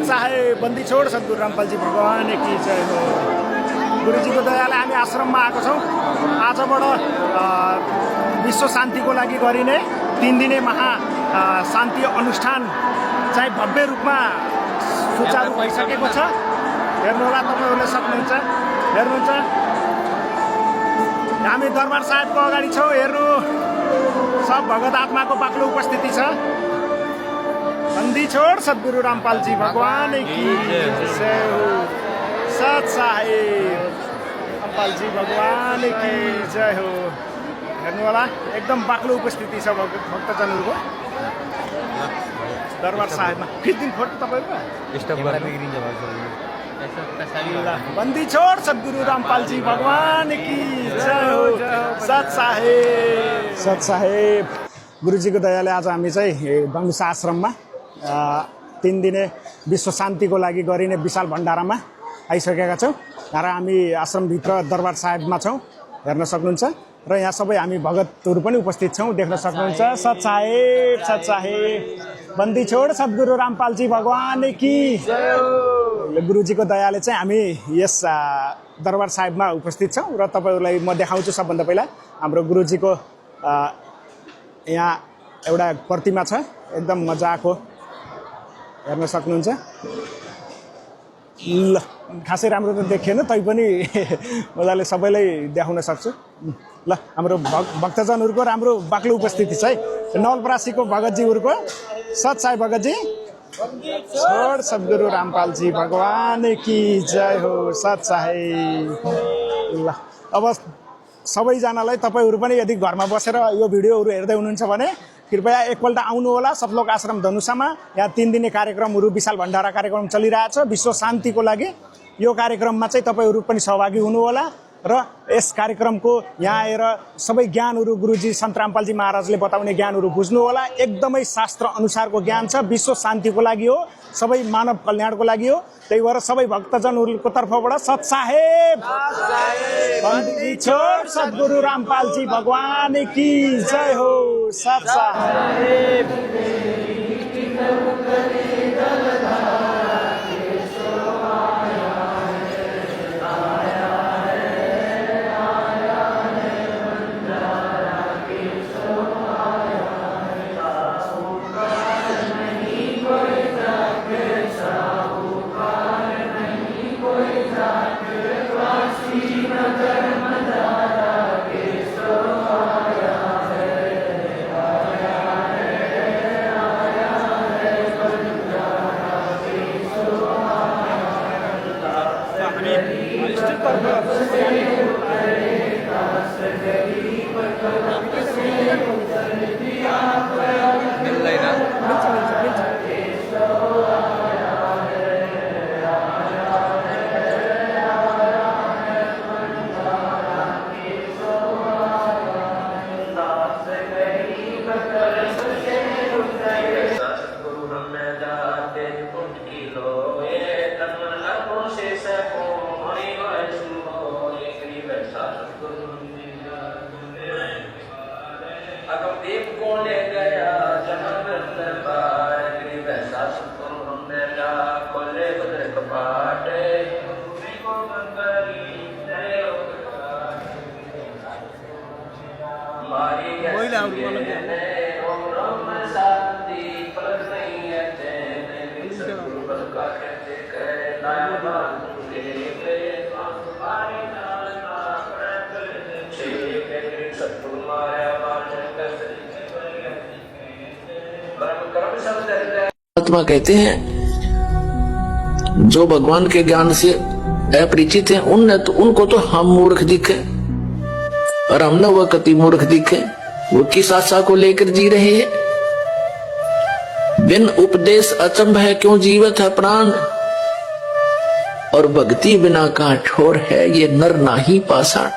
चाहे बन्दी छोड सद्गुरु रामपालजी भगवान की जय हो। गुरुजीको दयाले हामी आश्रममा आएको छौँ। आजबाट विश्व शान्तिको लागि गरिने 3 दिने महा शान्ति अनुष्ठान चाहिँ भव्य रूपमा सुचारू भइसकेको छ। हेर्नुहोला, तपाईँहरूले सक्नुहुन्छ, हेर्नुहुन्छ। हामी दरबार साहेबको अगाडि छौँ। हेर्नु, सब भगत आत्माको बाक्लो उपस्थिति छ। बन्दी छोड सद्गुरु रामपालजी भगवान की जय हो। सत साहेब रामपालजी भगवान की जय हो। हेर्नु होला, एकदम बाक्लो उपस्थिति छ भक्तजनहरूको दरबार साहेबमा। खिच्दिनु फोटो तपाईँको। बन्दी छोड सद्गुरु रामपालजी भगवान की जय हो। सत साहेब, सत साहेब। गुरुजीको दयाले आज हामी चाहिँ धनुषा आश्रममा 3 दिने विश्व शान्तिको लागि गरिने विशाल भण्डारामा आइसकेका छौँ। र हामी आश्रमभित्र दरबार साहेबमा छौँ, हेर्न सक्नुहुन्छ। र यहाँ सबै हामी भगतहरू पनि उपस्थित छौँ, देख्न सक्नुहुन्छ। सत साहेब, सत साहेब। बन्दी छोड सद्गुरु रामपालजी भगवान की जय हो। गुरुजीको दयाले चाहिँ हामी यस दरबार साहेबमा उपस्थित छौँ र तपाईँहरूलाई म देखाउँछु। सबभन्दा पहिला हाम्रो गुरुजीको यहाँ एउटा प्रतिमा छ, एकदम मजाको, हेर्न सक्नुहुन्छ। ल, खासै राम्रो त देखिएन, तैपनि मजाले सबैलाई देखाउन सक्छु। ल, हाम्रो भक्तजनहरूको राम्रो बाक्लो उपस्थिति छ है। नवलपरासीको भगतजीहरूको। सत साई भगतजी छोड सद्गुरु रामपालजी भगवान की जय हो। सत साई। ल, अब सबैजनालाई तपाईँहरू पनि यदि घरमा बसेर यो भिडियोहरू हेर्दै हुनुहुन्छ भने कृपया एकपल्ट आउनु होला सतलोक आश्रम धनुषामा। यहाँ 3 दिने कार्यक्रमहरू, विशाल भण्डारा कार्यक्रम चलिरहेछ विश्व शान्तिको लागि। यो कार्यक्रममा चाहिँ तपाईँहरू पनि सहभागी हुनु होला र यस कार्यक्रमको यहाँ आएर सबै ज्ञानहरू गुरुजी सन्त रामपालजी महाराजले बताउने ज्ञानहरू बुझ्नु होला। एकदमै शास्त्र अनुसारको ज्ञान छ, विश्व शान्तिको लागि हो, सबै मानव कल्याणको लागि हो। त्यही भएर सबै भक्तजनहरूको तर्फबाट सत साहेब, बन्दी छोड सद्गुरु रामपालजी भगवान की जय हो। सत साहेब। आत्मा कहते हैं जो भगवान के ज्ञान से अपरिचित हैं उनको तो हम मूर्ख दिखे और हम न वह कति मूर्ख दिखे। वो किस आशा को लेकर जी रहे हैं। बिन उपदेश अचंभ है क्यों जीवित है प्राण, और भक्ति बिना का ठोर है ये नर नाही पाषाण।